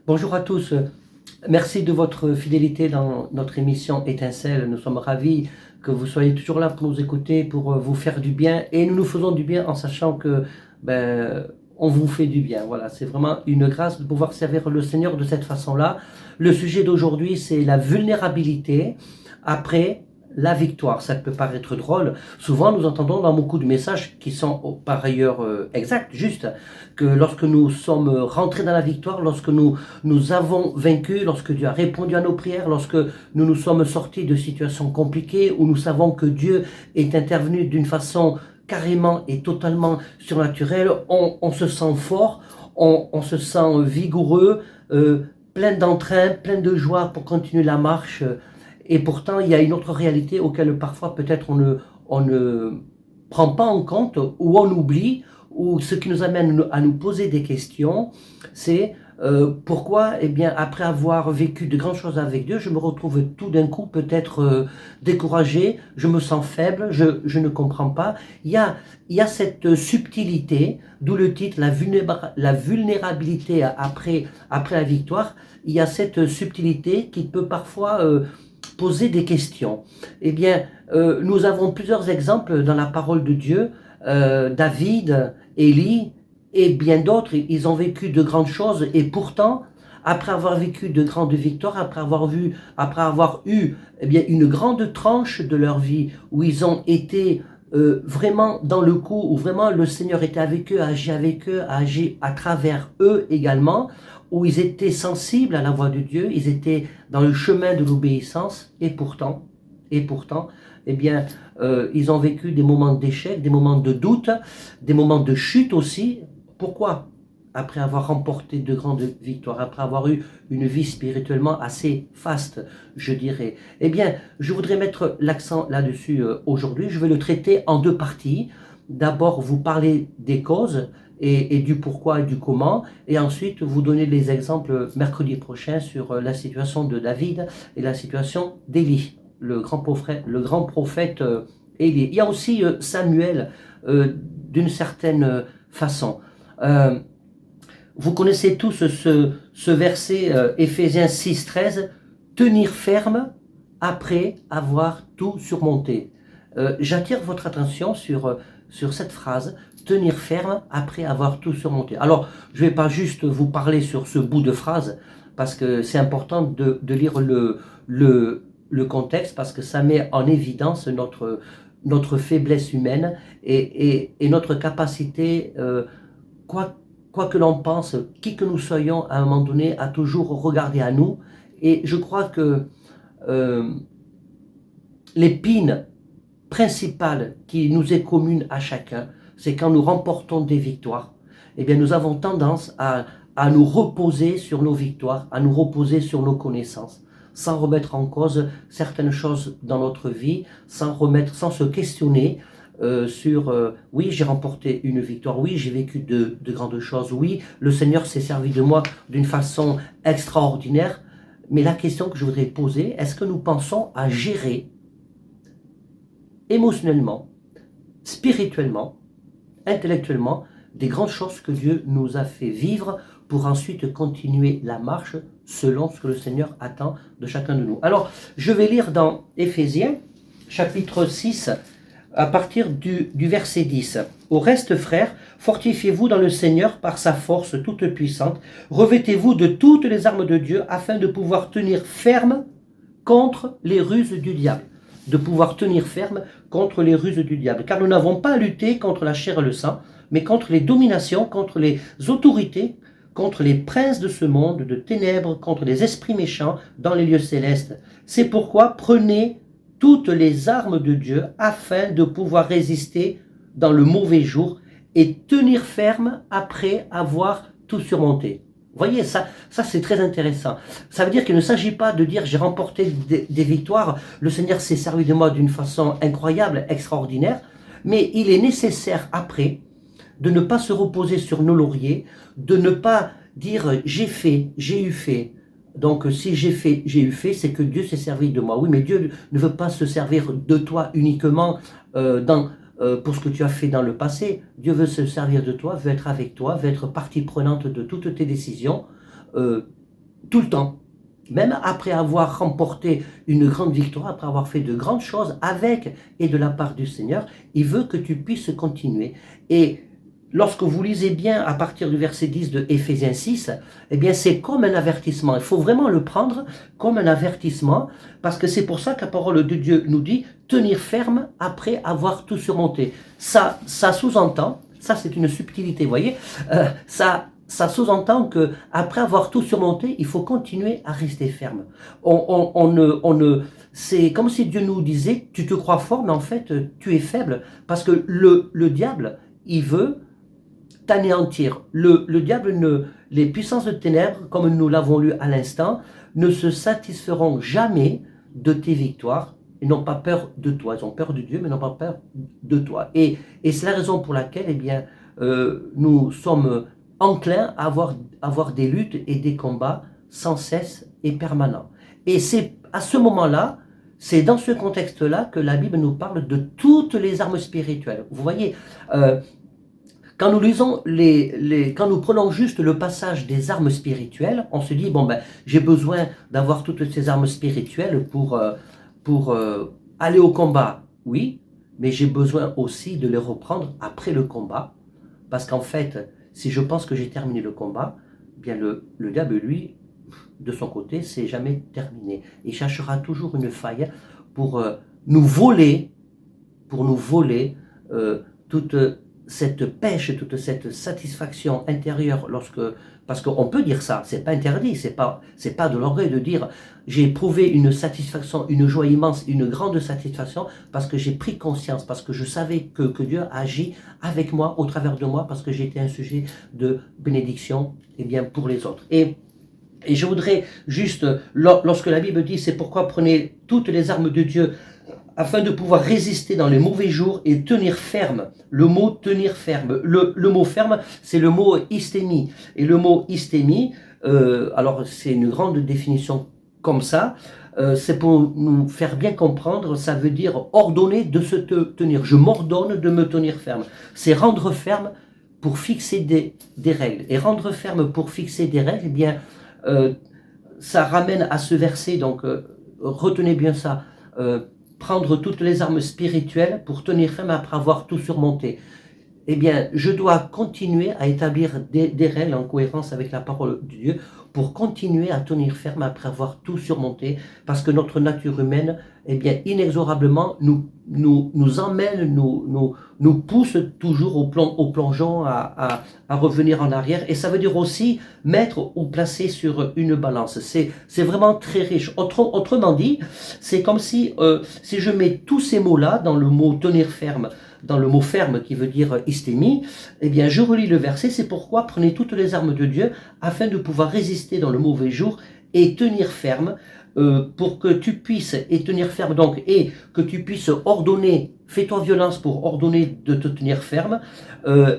Bonjour à tous. Merci de votre fidélité dans notre émission Étincelle. Nous sommes ravis que vous soyez toujours là pour nous écouter, pour vous faire du bien. Et nous nous faisons du bien en sachant que ben, on vous fait du bien. Voilà, c'est vraiment une grâce de pouvoir servir le Seigneur de cette façon-là. Le sujet d'aujourd'hui, c'est la vulnérabilité après la victoire. Ça peut paraître drôle. Souvent, nous entendons dans beaucoup de messages qui sont par ailleurs exacts, justes, que lorsque nous sommes rentrés dans la victoire, lorsque nous avons vaincu, lorsque Dieu a répondu à nos prières, lorsque nous nous sommes sortis de situations compliquées, où nous savons que Dieu est intervenu d'une façon carrément et totalement surnaturelle, on se sent fort, on se sent vigoureux, plein d'entrain, plein de joie pour continuer la marche. Et pourtant, il y a une autre réalité auquel parfois peut-être on ne prend pas en compte ou on oublie, ou ce qui nous amène à nous poser des questions, c'est pourquoi, eh bien, après avoir vécu de grandes choses avec Dieu, je me retrouve tout d'un coup peut-être découragé, je me sens faible, je ne comprends pas. Il y a cette subtilité, d'où le titre, la vulnérabilité après la victoire. Il y a cette subtilité qui peut parfois poser des questions. Eh bien, nous avons plusieurs exemples dans la parole de Dieu. David, Élie et bien d'autres, ils ont vécu de grandes choses et pourtant, après avoir vécu de grandes victoires, après avoir eu eh bien, une grande tranche de leur vie où ils ont été vraiment dans le coup, où vraiment le Seigneur était avec eux, a agi à travers eux également, où ils étaient sensibles à la voix de Dieu, ils étaient dans le chemin de l'obéissance, et pourtant, eh bien, ils ont vécu des moments d'échec, des moments de doute, des moments de chute aussi. Pourquoi? Après avoir remporté de grandes victoires, après avoir eu une vie spirituellement assez faste, je dirais. Eh bien, je voudrais mettre l'accent là-dessus aujourd'hui. Je vais le traiter en deux parties. D'abord, vous parler des causes et du pourquoi et du comment, et ensuite vous donner les exemples mercredi prochain sur la situation de David et la situation d'Élie, le grand prophète Élie. Il y a aussi Samuel d'une certaine façon. Euh, Vous connaissez tous ce verset Éphésiens 6,13, tenir ferme après avoir tout surmonté. J'attire votre attention sur cette phrase, tenir ferme après avoir tout surmonté. Alors, je ne vais pas juste vous parler sur ce bout de phrase, parce que c'est important de lire le contexte, parce que ça met en évidence notre faiblesse humaine et notre capacité, quoi que l'on pense, qui que nous soyons, à un moment donné, à toujours regarder à nous. Et je crois que euh, l'épine principale qui nous est commune à chacun, c'est quand nous remportons des victoires, eh bien nous avons tendance à nous reposer sur nos victoires, à nous reposer sur nos connaissances, sans remettre en cause certaines choses dans notre vie, sans se questionner sur oui, j'ai remporté une victoire, oui, j'ai vécu de grandes choses, oui, le Seigneur s'est servi de moi d'une façon extraordinaire. Mais la question que je voudrais poser, est-ce que nous pensons à gérer émotionnellement, spirituellement, intellectuellement, des grandes choses que Dieu nous a fait vivre pour ensuite continuer la marche selon ce que le Seigneur attend de chacun de nous. Alors, je vais lire dans Éphésiens, chapitre 6, à partir du verset 10. Au reste, frères, fortifiez-vous dans le Seigneur par sa force toute puissante. Revêtez-vous de toutes les armes de Dieu afin de pouvoir tenir ferme contre les ruses du diable. De pouvoir tenir ferme contre les ruses du diable. Car nous n'avons pas à lutter contre la chair et le sang, mais contre les dominations, contre les autorités, contre les princes de ce monde de ténèbres, contre les esprits méchants dans les lieux célestes. C'est pourquoi prenez toutes les armes de Dieu afin de pouvoir résister dans le mauvais jour et tenir ferme après avoir tout surmonté. Vous voyez, ça c'est très intéressant. Ça veut dire qu'il ne s'agit pas de dire j'ai remporté des victoires, le Seigneur s'est servi de moi d'une façon incroyable, extraordinaire, mais il est nécessaire après de ne pas se reposer sur nos lauriers, de ne pas dire j'ai fait, j'ai eu fait. Donc si j'ai fait, j'ai eu fait, c'est que Dieu s'est servi de moi. Oui, mais Dieu ne veut pas se servir de toi uniquement pour ce que tu as fait dans le passé. Dieu veut se servir de toi, veut être avec toi, veut être partie prenante de toutes tes décisions. Euh, tout le temps. Même après avoir remporté une grande victoire, après avoir fait de grandes choses avec et de la part du Seigneur, il veut que tu puisses continuer. Et lorsque vous lisez bien à partir du verset 10 de Éphésiens 6, eh bien c'est comme un avertissement. Il faut vraiment le prendre comme un avertissement, parce que c'est pour ça que la parole de Dieu nous dit tenir ferme après avoir tout surmonté. Ça sous-entend, ça c'est une subtilité, vous voyez, ça sous-entend que après avoir tout surmonté, il faut continuer à rester ferme. C'est comme si Dieu nous disait, tu te crois fort, mais en fait, tu es faible, parce que le diable, il veut t'anéantir. Le diable, les puissances de ténèbres, comme nous l'avons lu à l'instant, ne se satisferont jamais de tes victoires. Ils n'ont pas peur de toi. Ils ont peur de Dieu, mais n'ont pas peur de toi. Et c'est la raison pour laquelle, eh bien, nous sommes enclins à avoir des luttes et des combats sans cesse et permanents. Et c'est à ce moment-là, c'est dans ce contexte-là que la Bible nous parle de toutes les armes spirituelles. Vous voyez, quand nous lisons quand nous prenons juste le passage des armes spirituelles, on se dit, bon ben, j'ai besoin d'avoir toutes ces armes spirituelles pour aller au combat, oui, mais j'ai besoin aussi de les reprendre après le combat, parce qu'en fait, si je pense que j'ai terminé le combat, eh bien le diable, lui, de son côté, c'est jamais terminé. Il cherchera toujours une faille pour nous voler, pour nous voler toute cette pêche, toute cette satisfaction intérieure parce qu'on peut dire ça, c'est pas interdit, c'est pas de l'orgueil de dire j'ai éprouvé une satisfaction, une joie immense, une grande satisfaction parce que j'ai pris conscience, parce que je savais que Dieu agit avec moi, au travers de moi, parce que j'étais un sujet de bénédiction, et bien pour les autres. Et je voudrais juste, lorsque la Bible dit c'est pourquoi prenez toutes les armes de Dieu afin de pouvoir résister dans les mauvais jours et tenir ferme. Le mot tenir ferme, le mot ferme, c'est le mot hystémie. Et le mot hystémie, alors c'est une grande définition comme ça, c'est pour nous faire bien comprendre, ça veut dire ordonner de se tenir. Je m'ordonne de me tenir ferme. C'est rendre ferme pour fixer des règles. Et rendre ferme pour fixer des règles, eh bien, ça ramène à ce verset, donc retenez bien ça, prendre toutes les armes spirituelles pour tenir ferme après avoir tout surmonté. Eh bien, je dois continuer à établir des règles en cohérence avec la parole de Dieu pour continuer à tenir ferme après avoir tout surmonté, parce que notre nature humaine, eh bien, inexorablement, nous emmène, nous pousse toujours au plongeon à revenir en arrière. Et ça veut dire aussi mettre ou placer sur une balance. C'est vraiment très riche. Autrement dit, c'est comme si je mets tous ces mots-là dans le mot tenir ferme, dans le mot ferme qui veut dire hystémie, eh bien je relis le verset, c'est pourquoi prenez toutes les armes de Dieu afin de pouvoir résister dans le mauvais jour et tenir ferme, pour que tu puisses, et tenir ferme donc, et que tu puisses ordonner, fais-toi violence pour ordonner de te tenir ferme,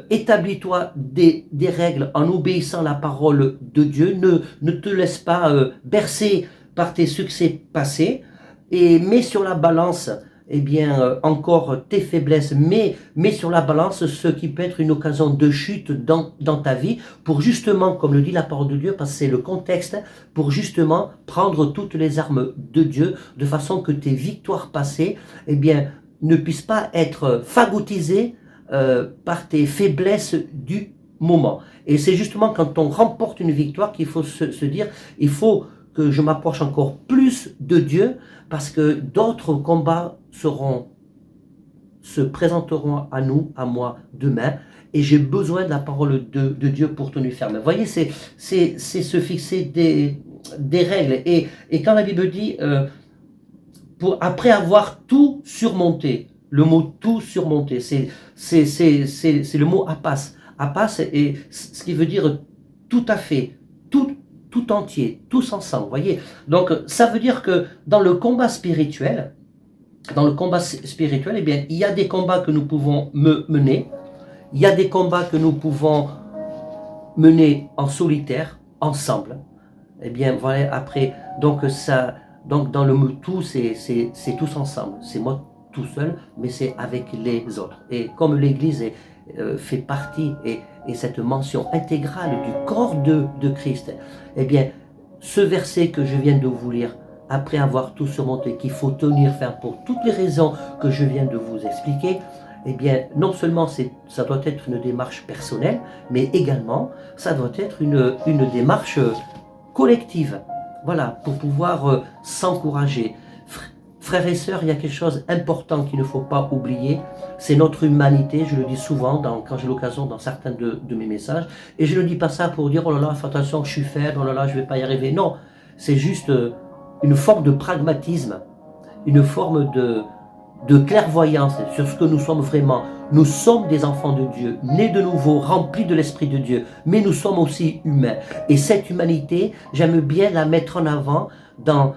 établis-toi des règles en obéissant à la parole de Dieu, ne te laisse pas bercer par tes succès passés, et mets sur la balance eh bien, encore tes faiblesses, mais mets sur la balance ce qui peut être une occasion de chute dans ta vie, pour justement, comme le dit la parole de Dieu, parce que c'est le contexte, pour justement prendre toutes les armes de Dieu, de façon que tes victoires passées, eh bien, ne puissent pas être phagotisées par tes faiblesses du moment. Et c'est justement quand on remporte une victoire qu'il faut se dire, il faut que je m'approche encore plus de Dieu, parce que d'autres combats se présenteront à nous, à moi, demain, et j'ai besoin de la parole de Dieu pour tenir ferme. Vous voyez, c'est se fixer des règles. Et quand la Bible dit, après avoir tout surmonté, le mot tout surmonté, c'est le mot apas. Apas, et ce qui veut dire tout à fait, tout entier, tous ensemble, vous voyez. Donc, ça veut dire que dans le combat spirituel, eh bien, il y a des combats que nous pouvons mener, il y a des combats que nous pouvons mener en solitaire, ensemble. Eh bien, voilà, après, donc dans le mot tout, c'est tous ensemble. C'est moi tout seul, mais c'est avec les autres. Et comme l'Église fait partie et cette mention intégrale du corps de Christ, eh bien, ce verset que je viens de vous lire, après avoir tout surmonté, qu'il faut tenir ferme pour toutes les raisons que je viens de vous expliquer, eh bien, non seulement ça doit être une démarche personnelle, mais également, ça doit être une démarche collective. Voilà, pour pouvoir s'encourager. Frères et sœurs, il y a quelque chose d'important qu'il ne faut pas oublier, c'est notre humanité, je le dis souvent quand j'ai l'occasion dans certains de mes messages, et je ne dis pas ça pour dire, oh là là, fais attention, je suis faible, oh là là, je ne vais pas y arriver. Non, c'est juste une forme de pragmatisme, une forme de clairvoyance sur ce que nous sommes vraiment. Nous sommes des enfants de Dieu, nés de nouveau, remplis de l'Esprit de Dieu, mais nous sommes aussi humains. Et cette humanité, j'aime bien la mettre en avant dans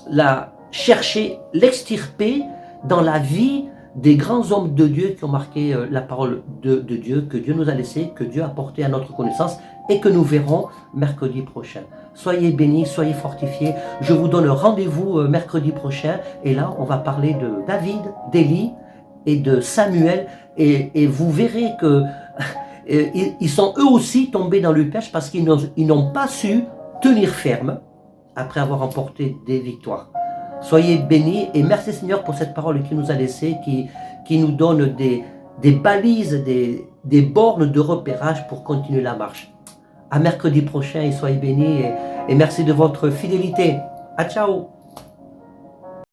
la chercher, l'extirper dans la vie des grands hommes de Dieu qui ont marqué la parole de Dieu, que Dieu nous a laissé, que Dieu a porté à notre connaissance et que nous verrons mercredi prochain. Soyez bénis, soyez fortifiés. Je vous donne rendez-vous mercredi prochain et là, on va parler de David, d'Élie et de Samuel et vous verrez que ils sont eux aussi tombés dans le piège parce qu'ils n'ont pas su tenir ferme après avoir remporté des victoires. Soyez bénis et merci Seigneur pour cette parole qu'il nous a laissée, qui nous donne des balises, des bornes de repérage pour continuer la marche. À mercredi prochain et soyez bénis et merci de votre fidélité. À ciao.